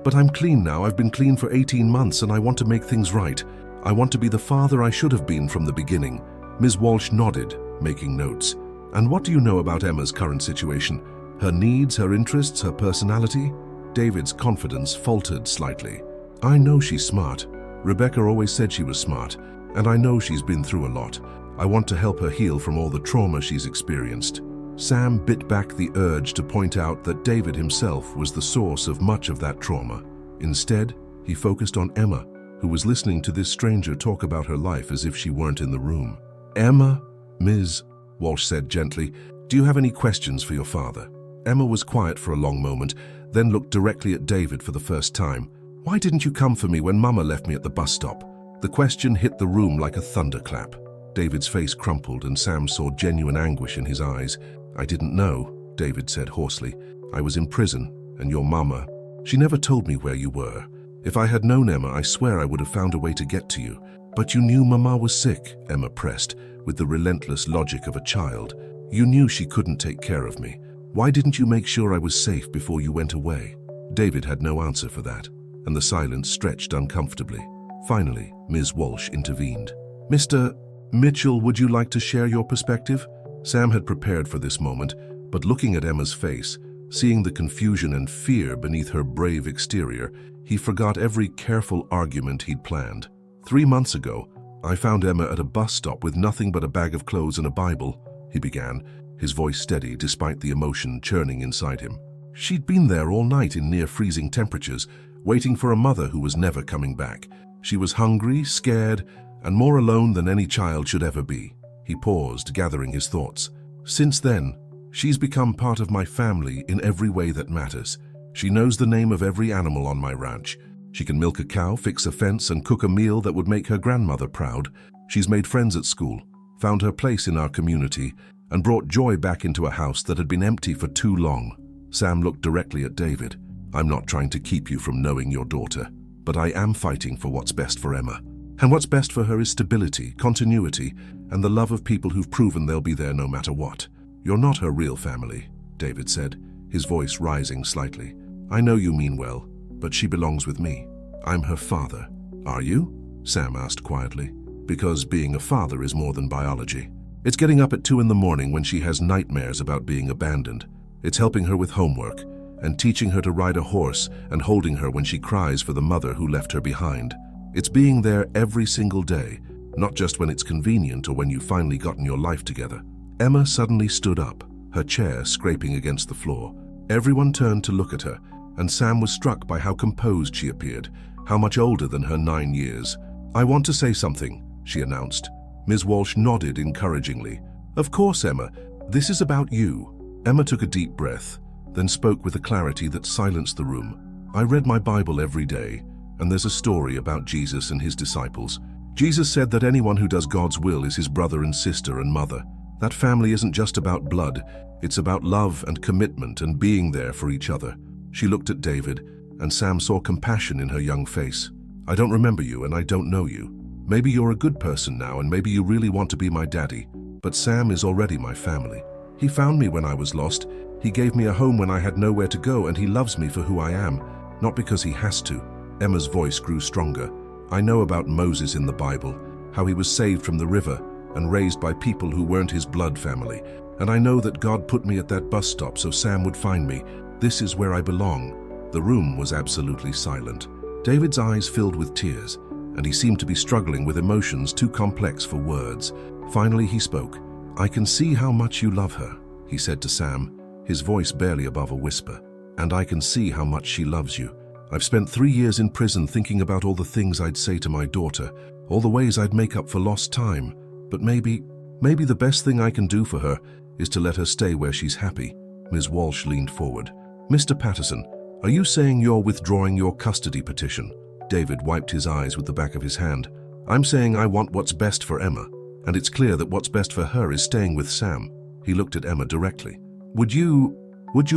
but I'm clean now. I've been clean for 18 months, and I want to make things right. I want to be the father I should have been from the beginning." Ms. Walsh nodded, making notes. "And what do you know about Emma's current situation? Her needs, her interests, her personality?" David's confidence faltered slightly. "I know she's smart. Rebecca always said she was smart, and I know she's been through a lot. I want to help her heal from all the trauma she's experienced." Sam bit back the urge to point out that David himself was the source of much of that trauma. Instead, he focused on Emma, who was listening to this stranger talk about her life as if she weren't in the room. "Emma," Ms. Walsh said gently, "do you have any questions for your father?" Emma was quiet for a long moment, then looked directly at David for the first time. "Why didn't you come for me when Mama left me at the bus stop?" The question hit the room like a thunderclap. David's face crumpled and Sam saw genuine anguish in his eyes. "I didn't know," David said hoarsely. "I was in prison, and your Mama, she never told me where you were. If I had known, Emma, I swear I would have found a way to get to you." "But you knew Mama was sick," Emma pressed, with the relentless logic of a child. "You knew she couldn't take care of me. Why didn't you make sure I was safe before you went away?" David had no answer for that, and the silence stretched uncomfortably. Finally, Ms. Walsh intervened. "Mr. Mitchell, would you like to share your perspective?" Sam had prepared for this moment, but looking at Emma's face, seeing the confusion and fear beneath her brave exterior, he forgot every careful argument he'd planned. 3 months ago, I found Emma at a bus stop with nothing but a bag of clothes and a Bible," he began, his voice steady despite the emotion churning inside him. "She'd been there all night in near-freezing temperatures, waiting for a mother who was never coming back. She was hungry, scared, and more alone than any child should ever be." He paused, gathering his thoughts. "Since then, she's become part of my family in every way that matters. She knows the name of every animal on my ranch. She can milk a cow, fix a fence, and cook a meal that would make her grandmother proud. She's made friends at school, found her place in our community, and brought joy back into a house that had been empty for too long." Sam looked directly at David. "I'm not trying to keep you from knowing your daughter, but I am fighting for what's best for Emma. And what's best for her is stability, continuity, and the love of people who've proven they'll be there no matter what. You're not her real family," David said, his voice rising slightly. "I know you mean well, but she belongs with me. I'm her father." "Are you?" Sam asked quietly. "Because being a father is more than biology. It's getting up at 2 in the morning when she has nightmares about being abandoned. It's helping her with homework, and teaching her to ride a horse and holding her when she cries for the mother who left her behind. It's being there every single day, not just when it's convenient or when you've finally gotten your life together." Emma suddenly stood up, her chair scraping against the floor. Everyone turned to look at her, and Sam was struck by how composed she appeared, how much older than her 9 years. "I want to say something," she announced. Ms. Walsh nodded encouragingly. "Of course, Emma. This is about you." Emma took a deep breath, then spoke with a clarity that silenced the room. "I read my Bible every day, and there's a story about Jesus and his disciples. Jesus said that anyone who does God's will is his brother and sister and mother. That family isn't just about blood, it's about love and commitment and being there for each other. She looked at David, and Sam saw compassion in her young face. I don't remember you and I don't know you. Maybe you're a good person now and maybe you really want to be my daddy, but Sam is already my family. He found me when I was lost, he gave me a home when I had nowhere to go, and he loves me for who I am, not because he has to. Emma's voice grew stronger. I know about Moses in the Bible, how he was saved from the river and raised by people who weren't his blood family. And I know that God put me at that bus stop so Sam would find me. This is where I belong. The room was absolutely silent. David's eyes filled with tears, and he seemed to be struggling with emotions too complex for words. Finally he spoke. I can see how much you love her, he said to Sam, his voice barely above a whisper. And I can see how much she loves you. I've spent 3 years in prison thinking about all the things I'd say to my daughter, all the ways I'd make up for lost time. But maybe the best thing I can do for her is to let her stay where she's happy. Ms. Walsh leaned forward. Mr. Patterson, are you saying you're withdrawing your custody petition? David wiped his eyes with the back of his hand. I'm saying I want what's best for Emma, and it's clear that what's best for her is staying with Sam. He looked at Emma directly. Would you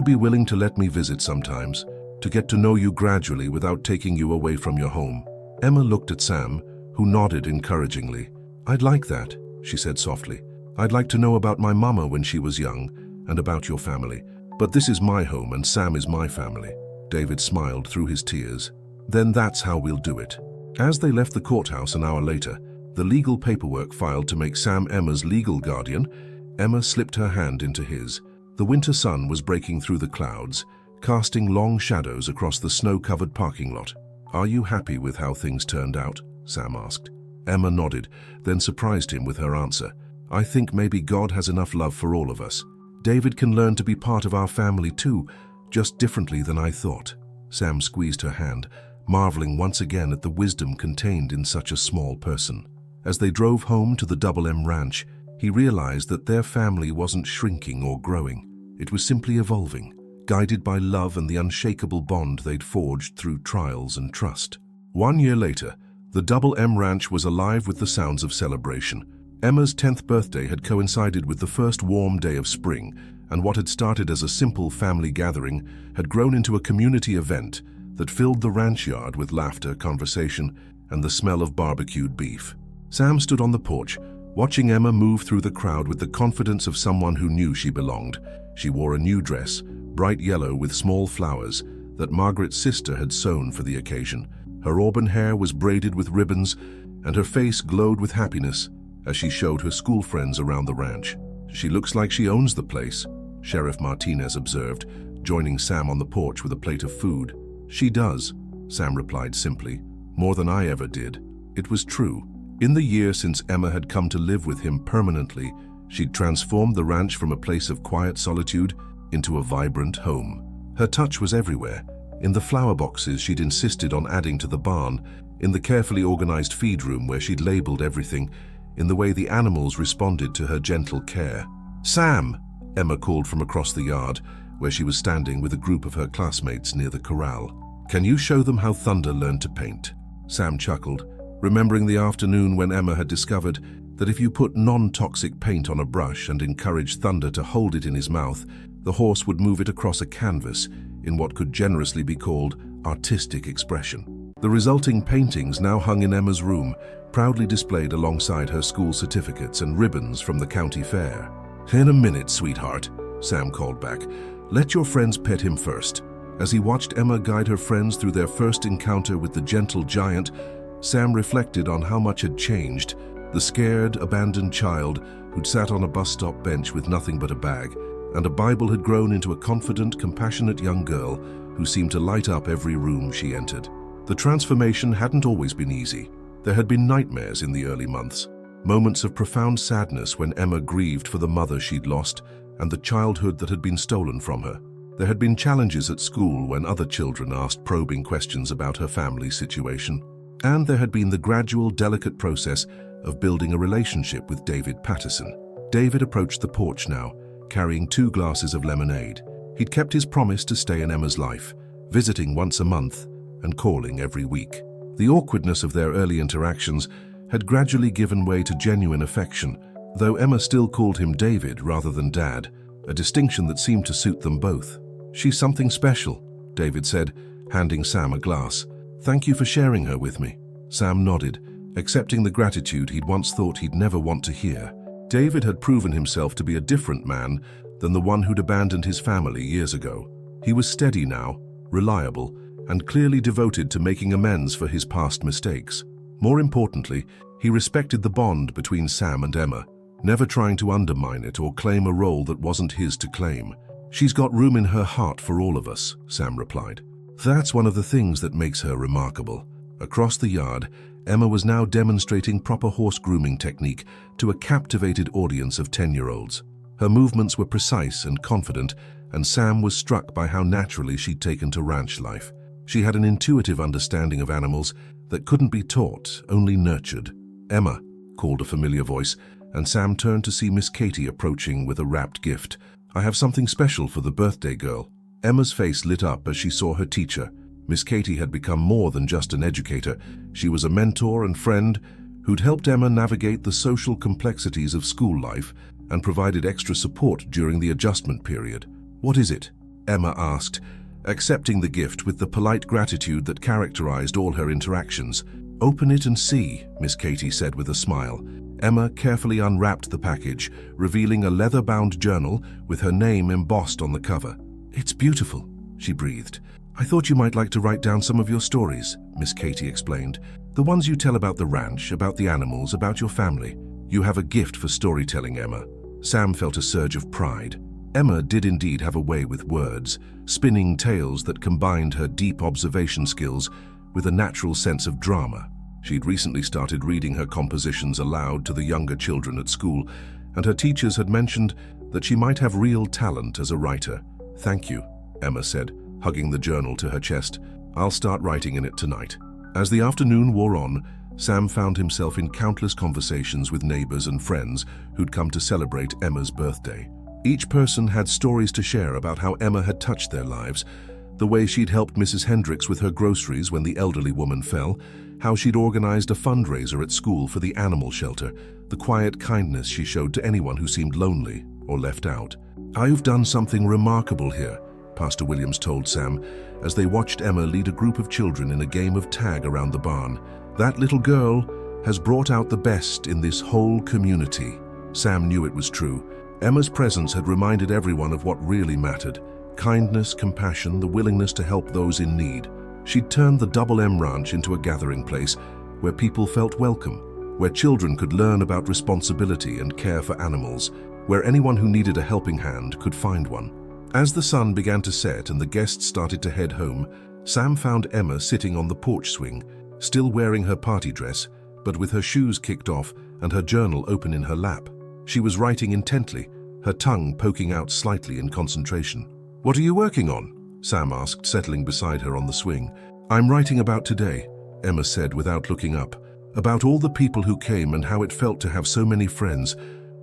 be willing to let me visit sometimes, to get to know you gradually without taking you away from your home? Emma looked at Sam, who nodded encouragingly. I'd like that, she said softly. I'd like to know about my mama when she was young, and about your family. But this is my home and Sam is my family. David smiled through his tears. Then that's how we'll do it. As they left the courthouse an hour later, the legal paperwork filed to make Sam Emma's legal guardian, Emma slipped her hand into his. The winter sun was breaking through the clouds, casting long shadows across the snow-covered parking lot. Are you happy with how things turned out? Sam asked. Emma nodded, then surprised him with her answer. I think maybe God has enough love for all of us. David can learn to be part of our family too, just differently than I thought. Sam squeezed her hand, marveling once again at the wisdom contained in such a small person. As they drove home to the Double M Ranch, he realized that their family wasn't shrinking or growing. It was simply evolving, guided by love and the unshakable bond they'd forged through trials and trust. 1 year later, the Double M Ranch was alive with the sounds of celebration. Emma's 10th birthday had coincided with the first warm day of spring, and what had started as a simple family gathering had grown into a community event that filled the ranch yard with laughter, conversation, and the smell of barbecued beef. Sam stood on the porch, watching Emma move through the crowd with the confidence of someone who knew she belonged. She wore a new dress, bright yellow with small flowers, that Margaret's sister had sewn for the occasion. Her auburn hair was braided with ribbons, and her face glowed with happiness as she showed her school friends around the ranch. She looks like she owns the place, Sheriff Martinez observed, joining Sam on the porch with a plate of food. She does, Sam replied simply, more than I ever did. It was true. In the year since Emma had come to live with him permanently, she'd transformed the ranch from a place of quiet solitude into a vibrant home. Her touch was everywhere, in the flower boxes she'd insisted on adding to the barn, in the carefully organized feed room where she'd labeled everything, in the way the animals responded to her gentle care. Sam, Emma called from across the yard, where she was standing with a group of her classmates near the corral. Can you show them how Thunder learned to paint? Sam chuckled, remembering the afternoon when Emma had discovered that if you put non-toxic paint on a brush and encouraged Thunder to hold it in his mouth, the horse would move it across a canvas in what could generously be called artistic expression. The resulting paintings now hung in Emma's room, proudly displayed alongside her school certificates and ribbons from the county fair. In a minute, sweetheart, Sam called back. Let your friends pet him first. As he watched Emma guide her friends through their first encounter with the gentle giant, Sam reflected on how much had changed. The scared, abandoned child who'd sat on a bus stop bench with nothing but a bag, and a Bible had grown into a confident, compassionate young girl who seemed to light up every room she entered. The transformation hadn't always been easy. There had been nightmares in the early months, moments of profound sadness when Emma grieved for the mother she'd lost and the childhood that had been stolen from her. There had been challenges at school when other children asked probing questions about her family's situation. And there had been the gradual, delicate process of building a relationship with David Patterson. David approached the porch now, carrying 2 glasses of lemonade. He'd kept his promise to stay in Emma's life, visiting once a month and calling every week. The awkwardness of their early interactions had gradually given way to genuine affection, though Emma still called him David rather than Dad, a distinction that seemed to suit them both. "She's something special," David said, handing Sam a glass. "Thank you for sharing her with me." Sam nodded, accepting the gratitude he'd once thought he'd never want to hear. David had proven himself to be a different man than the one who'd abandoned his family years ago. He was steady now, reliable, and clearly devoted to making amends for his past mistakes. More importantly, he respected the bond between Sam and Emma, never trying to undermine it or claim a role that wasn't his to claim. "She's got room in her heart for all of us," Sam replied. "That's one of the things that makes her remarkable." Across the yard, Emma was now demonstrating proper horse grooming technique to a captivated audience of 10-year-olds. Her movements were precise and confident, and Sam was struck by how naturally she'd taken to ranch life. She had an intuitive understanding of animals that couldn't be taught, only nurtured. "Emma," called a familiar voice, and Sam turned to see Miss Katie approaching with a wrapped gift. "I have something special for the birthday girl." Emma's face lit up as she saw her teacher. Miss Katie had become more than just an educator. She was a mentor and friend who'd helped Emma navigate the social complexities of school life and provided extra support during the adjustment period. "What is it?" Emma asked, accepting the gift with the polite gratitude that characterized all her interactions. "Open it and see," Miss Katie said with a smile. Emma carefully unwrapped the package, revealing a leather-bound journal with her name embossed on the cover. "It's beautiful," she breathed. "I thought you might like to write down some of your stories," Miss Katie explained. "The ones you tell about the ranch, about the animals, about your family. You have a gift for storytelling, Emma." Sam felt a surge of pride. Emma did indeed have a way with words, spinning tales that combined her deep observation skills with a natural sense of drama. She'd recently started reading her compositions aloud to the younger children at school, and her teachers had mentioned that she might have real talent as a writer. "Thank you," Emma said, hugging the journal to her chest. "I'll start writing in it tonight." As the afternoon wore on, Sam found himself in countless conversations with neighbors and friends who'd come to celebrate Emma's birthday. Each person had stories to share about how Emma had touched their lives, the way she'd helped Mrs. Hendricks with her groceries when the elderly woman fell, how she'd organized a fundraiser at school for the animal shelter, the quiet kindness she showed to anyone who seemed lonely or left out. "I've done something remarkable here," Pastor Williams told Sam as they watched Emma lead a group of children in a game of tag around the barn. "That little girl has brought out the best in this whole community." Sam knew it was true. Emma's presence had reminded everyone of what really mattered: kindness, compassion, the willingness to help those in need. She'd turned the Double M Ranch into a gathering place where people felt welcome, where children could learn about responsibility and care for animals, where anyone who needed a helping hand could find one. As the sun began to set and the guests started to head home, Sam found Emma sitting on the porch swing, still wearing her party dress, but with her shoes kicked off and her journal open in her lap. She was writing intently, her tongue poking out slightly in concentration. "What are you working on?" Sam asked, settling beside her on the swing. "I'm writing about today," Emma said without looking up, "about all the people who came and how it felt to have so many friends.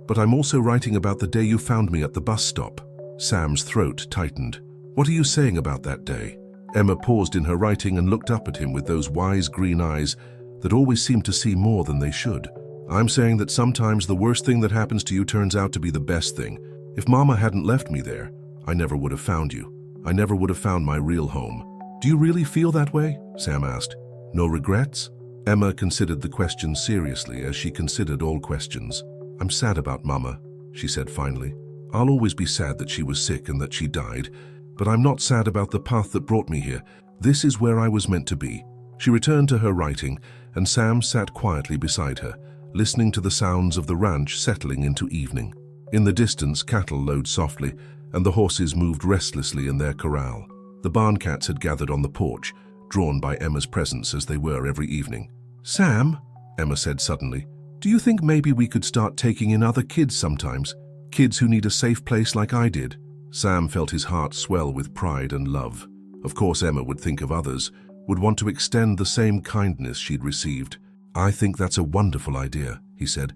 But I'm also writing about the day you found me at the bus stop." Sam's throat tightened. "What are you saying about that day?" Emma paused in her writing and looked up at him with those wise green eyes that always seemed to see more than they should. "I'm saying that sometimes the worst thing that happens to you turns out to be the best thing. If Mama hadn't left me there, I never would have found you. I never would have found my real home." "Do you really feel that way?" Sam asked. "No regrets?" Emma considered the question seriously, as she considered all questions. "I'm sad about Mama," she said finally. "I'll always be sad that she was sick and that she died, but I'm not sad about the path that brought me here. This is where I was meant to be." She returned to her writing, and Sam sat quietly beside her, listening to the sounds of the ranch settling into evening. In the distance, cattle lowed softly, and the horses moved restlessly in their corral. The barn cats had gathered on the porch, drawn by Emma's presence as they were every evening. "Sam," Emma said suddenly, "do you think maybe we could start taking in other kids sometimes? Kids who need a safe place like I did?" Sam felt his heart swell with pride and love. Of course Emma would think of others, would want to extend the same kindness she'd received. "I think that's a wonderful idea," he said.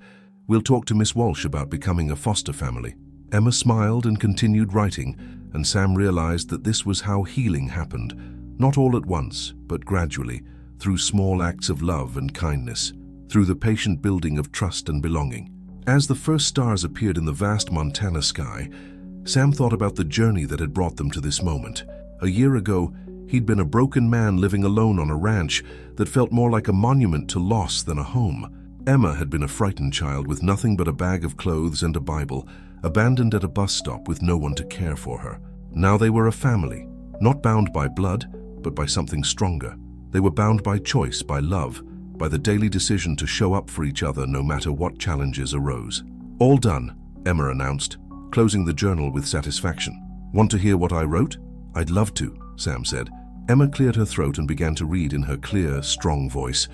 "We'll talk to Miss Walsh about becoming a foster family." Emma smiled and continued writing, and Sam realized that this was how healing happened, not all at once, but gradually, through small acts of love and kindness. through the patient building of trust and belonging. As the first stars appeared in the vast Montana sky, Sam thought about the journey that had brought them to this moment. A year ago, he'd been a broken man living alone on a ranch that felt more like a monument to loss than a home. Emma had been a frightened child with nothing but a bag of clothes and a Bible, abandoned at a bus stop with no one to care for her. Now they were a family, not bound by blood, but by something stronger. They were bound by choice, by love, by the daily decision to show up for each other no matter what challenges arose. "All done," Emma announced, closing the journal with satisfaction. "Want to hear what I wrote?" "I'd love to," Sam said. Emma cleared her throat and began to read in her clear, strong voice.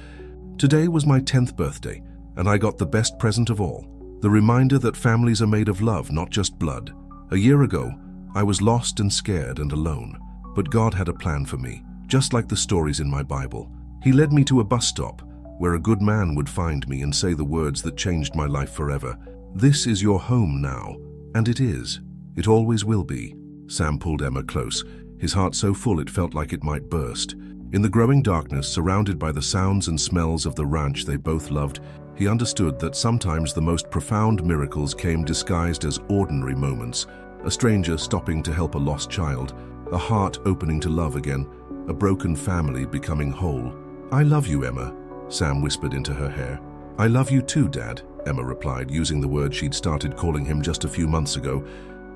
"Today was my 10th birthday, and I got the best present of all. The reminder that families are made of love, not just blood. A year ago, I was lost and scared and alone, but God had a plan for me, just like the stories in my Bible. He led me to a bus stop, where a good man would find me and say the words that changed my life forever. This is your home now, and it is. It always will be." Sam pulled Emma close, his heart so full it felt like it might burst. In the growing darkness, surrounded by the sounds and smells of the ranch they both loved, he understood that sometimes the most profound miracles came disguised as ordinary moments. A stranger stopping to help a lost child, a heart opening to love again, a broken family becoming whole. "I love you, Emma," Sam whispered into her hair. "I love you too, Dad," Emma replied, using the word she'd started calling him just a few months ago,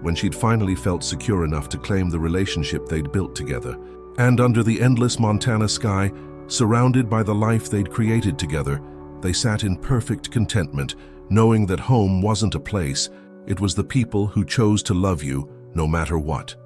when she'd finally felt secure enough to claim the relationship they'd built together. And under the endless Montana sky, surrounded by the life they'd created together, they sat in perfect contentment, knowing that home wasn't a place, it was the people who chose to love you no matter what.